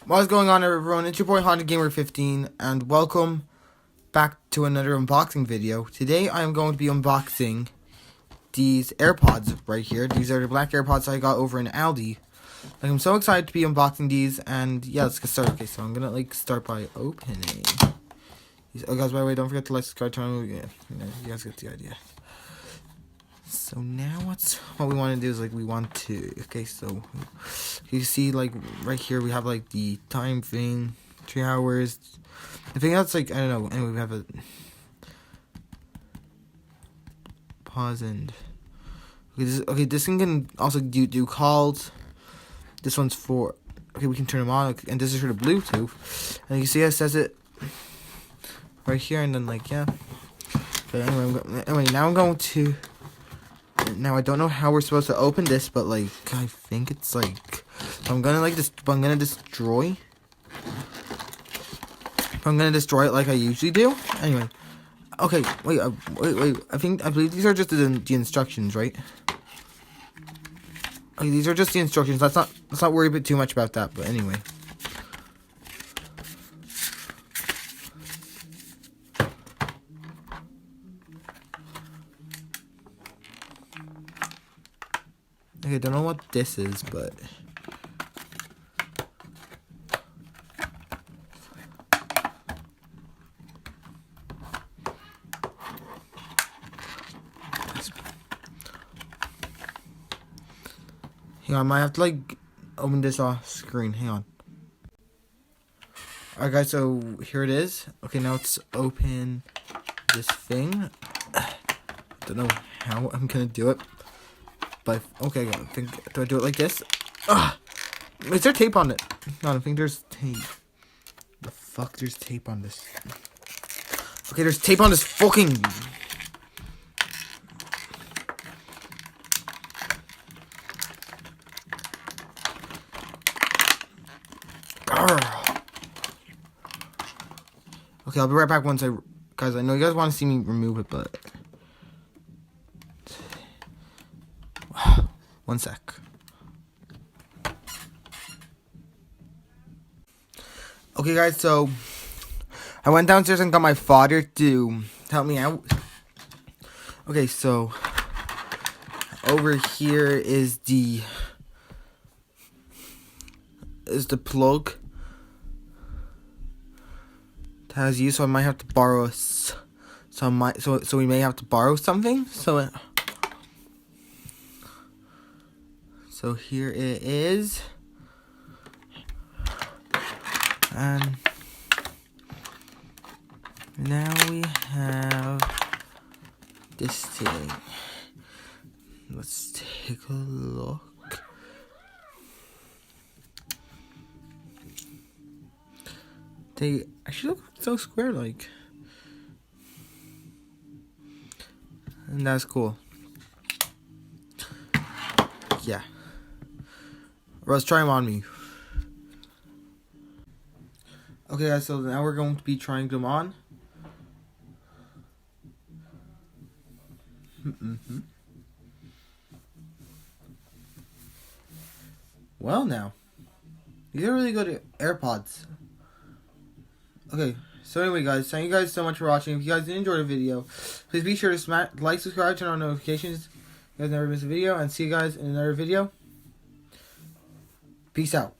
What's going on, everyone? It's your boy Haunted Gamer 15, and welcome back to another unboxing video. Today I am going to be unboxing these AirPods right here. These are the black AirPods I got over in Aldi. Like, I'm so excited to be unboxing these, and yeah, let's get started. Okay, so I'm gonna start by opening these. Oh guys, by the way, don't forget to like, subscribe, turn on. Yeah, you guys get the idea. So now what we want to do is we want to, okay, so you see right here we have the time thing, 3 hours. I think that's I don't know. Anyway, we have a pause and this thing can also do calls. This one's for, okay, we can turn them on, and this is for the Bluetooth. And you see it says it right here, and then yeah. But anyway, now I'm going to. Now I don't know how we're supposed to open this, but I think it's I'm gonna destroy. I'm gonna destroy it like I usually do. Anyway, okay, wait. I believe these are just the instructions, right? Okay, these are just the instructions. Let's not worry a bit too much about that. But anyway. Okay, I don't know what this is, but hang on, I might have to open this off screen. Hang on. Alright guys, so here it is. Okay, now let's open this thing. I don't know how I'm gonna do it. But okay, do I do it like this? Ugh! Is there tape on it? No, I think there's tape. The fuck, there's tape on this. Okay, there's tape on this fucking. Arrgh. Okay, I'll be right back once guys, I know you guys want to see me remove it, but. One sec. Okay guys, so I went downstairs and got my father to help me out. Okay, so over here is the plug that has you, so I might have to borrow so we may have to borrow something. So here it is, and now we have this thing. Let's take a look. They actually look so square-like, and that's cool. Yeah. Let's try them on me. Okay guys, so now we're going to be trying them on. Well now, these are really good AirPods. Okay, so anyway guys, thank you guys so much for watching. If you guys did enjoy the video, please be sure to like, subscribe, turn on notifications. You guys never miss a video, and see you guys in another video. Peace out.